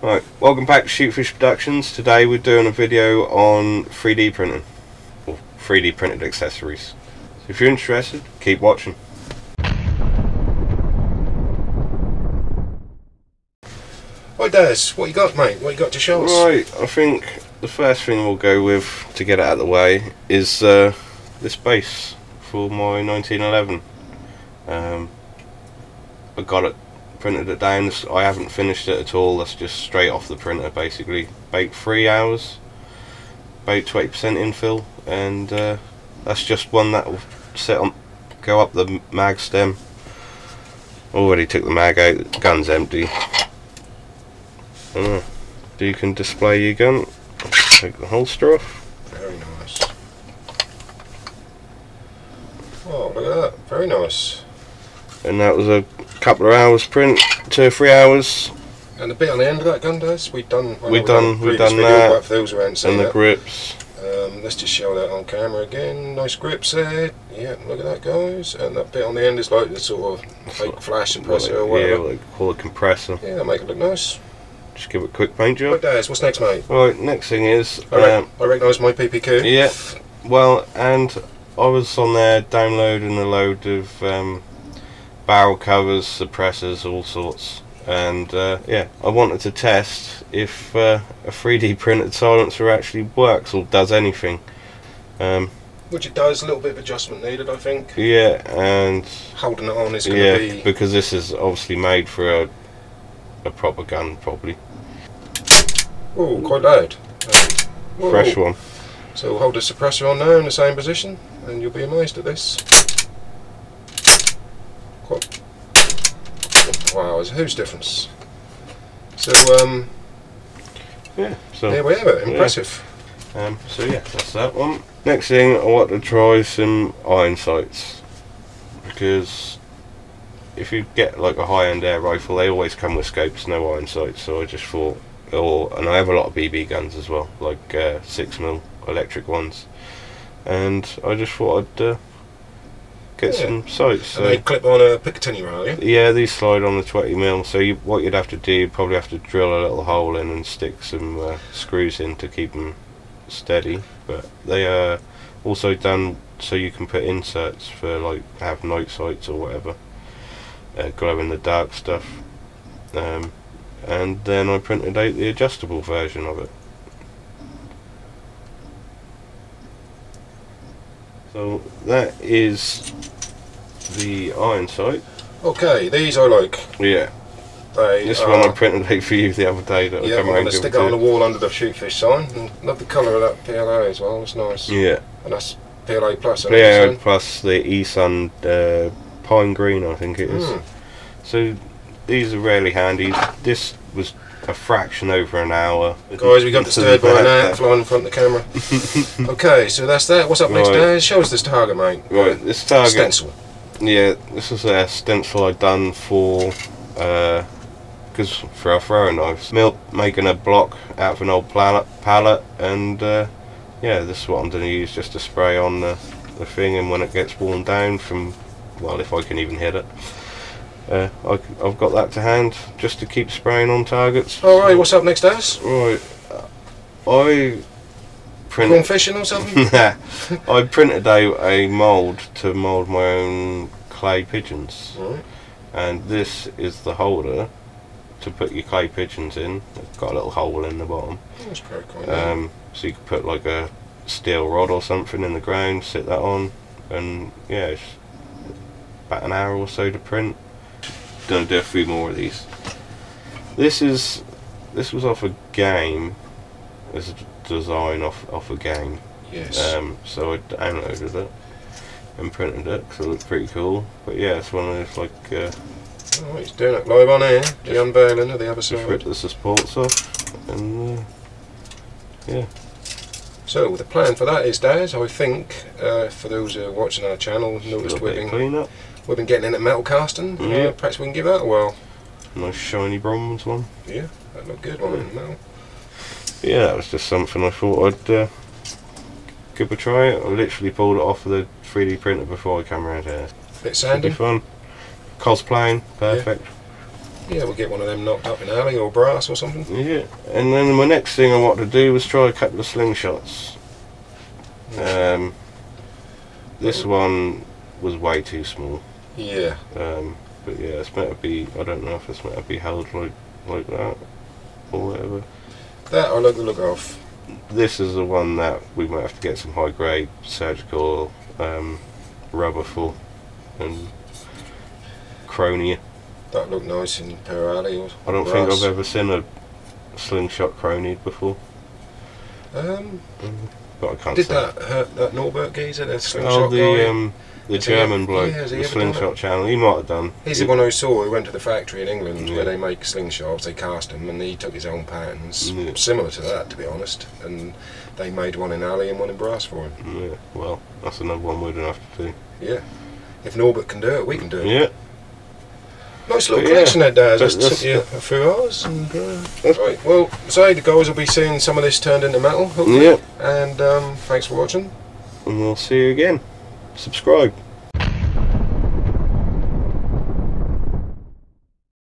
Right, welcome back to Shootfish Productions. Today we're doing a video on 3D printing, or 3D printed accessories. So if you're interested, keep watching. Right, Daz, what you got, mate? What you got to show us? Right, I think the first thing we'll go with, to get it out of the way, is this base for my 1911. I got it, printed it down. I haven't finished it at all. That's just straight off the printer, basically. About 3 hours, about 20% infill, and that's just one that will sit on, go up the mag stem. Already took the mag out. The gun's empty. So you can display your gun. Take the holster off. Very nice. Oh, look at that. Very nice. And that was a couple of hours print, 2 or 3 hours. And the bit on the end of that gun, Daz, we've done that. For those who haven't seen and the that. grips. Let's just show that on camera again. Nice grips there. Yeah, look at that, guys. And that bit on the end is like the sort of fake flash suppressor or whatever. Yeah, what they call a compressor. Yeah, make it look nice. Just give it a quick paint job. Right, Daz, what's next, mate? Right, next thing is... I recognise my PPQ. Yeah, well, and I was on there downloading a load of barrel covers, suppressors, all sorts. And yeah, I wanted to test if a 3D printed silencer actually works or does anything. Which it does, a little bit of adjustment needed, I think. Yeah, and... holding it on is going to be... because this is obviously made for a proper gun, probably. Oh, quite loud. Fresh one. So we'll hold the suppressor on now in the same position, and you'll be amazed at this. Quite... wow, there's a huge difference. So, yeah, so there we have it, impressive. Yeah. So yeah, that's that one. Next thing, I want to try some iron sights, because if you get like a high-end air rifle, they always come with scopes, no iron sights. So I just thought, and I have a lot of BB guns as well, like 6mm electric ones, and I just thought I'd get some sights. And they clip on a Picatinny rail, yeah? Yeah, these slide on the 20mm. So what you'd have to do, you'd probably have to drill a little hole in and stick some screws in to keep them steady. But they are also done so you can put inserts for like have night sights or whatever, glow in the dark stuff. And then I printed out the adjustable version of it. So that is the iron sight. Okay, these I like. Yeah. This one I printed out for you the other day. That yeah, I'm going to stick it on the wall under the Shootfish sign. And love the colour of that PLA as well, it's nice. Yeah. And that's PLA plus. PLA plus the E-Sun pine green, I think it is. So these are really handy. This was a fraction over an hour. Guys, we got disturbed by an ant flying in front of the camera. Okay, so that's that. What's up next, Daz? Show us this target, mate. Right, this target. Stencil. Yeah, this is a stencil I done for for our throwing knives. Making a block out of an old pallet, and yeah, this is what I'm going to use just to spray on the thing, and when it gets worn down from, well, if I can even hit it. I've got that to hand just to keep spraying on targets. Alright, what's up next, Daz? Right, I printed... Gone fishing or something? I printed out a mould to mould my own clay pigeons. Right. And this is the holder to put your clay pigeons in. It's got a little hole in the bottom. That's very cool. So you could put like a steel rod or something in the ground, sit that on, and yeah, it's about an hour or so to print. Gonna do a few more of these. This was off a game. This is a design off a game. Yes. So I downloaded it and printed it because it looked pretty cool. But yeah, it's one of those like. Oh, he's doing it live on air. The unveiling of the other side. Just rip the supports off, and yeah. So the plan for that is, Daz, I think, for those who are watching our channel, noticed we've been getting into metal casting. Yeah. Perhaps we can give that a whirl. Nice shiny bronze one. Yeah, that looked good on it, metal. Yeah, that was just something I thought I'd give a try. I literally pulled it off of the 3D printer before I came around here. Bit sandy. Should be fun. Cosplaying, perfect. Yeah, we'll get one of them knocked up in alley or brass or something. Yeah, and then my next thing I wanted to do was try a couple of slingshots. This one was way too small. Yeah. But yeah, it's meant to be. I don't know if it's meant to be held like that or whatever. That I like the look of. This is the one that we might have to get some high grade surgical rubber for and chronia. That looked nice in per alley or I don't brass. think I've ever seen a slingshot chronied before. But I can't Did say. that hurt that Norbert geezer, the slingshot guy? The German bloke, has he the ever done slingshot channel, he might have done. He's the one I saw who went to the factory in England Yeah. where they make slingshots, they cast them, and he took his own patterns, Yeah. similar to that to be honest, and they made one in alley and one in brass for him. Yeah, well, that's another one we're going to have to do. Yeah. If Norbert can do it, we can do it. Yeah. Nice little But collection that does. that's- That's took you a few hours. And, right, well, say the guys will be seeing some of this turned into metal, hopefully. Yeah. And thanks for watching. And we'll see you again. Subscribe.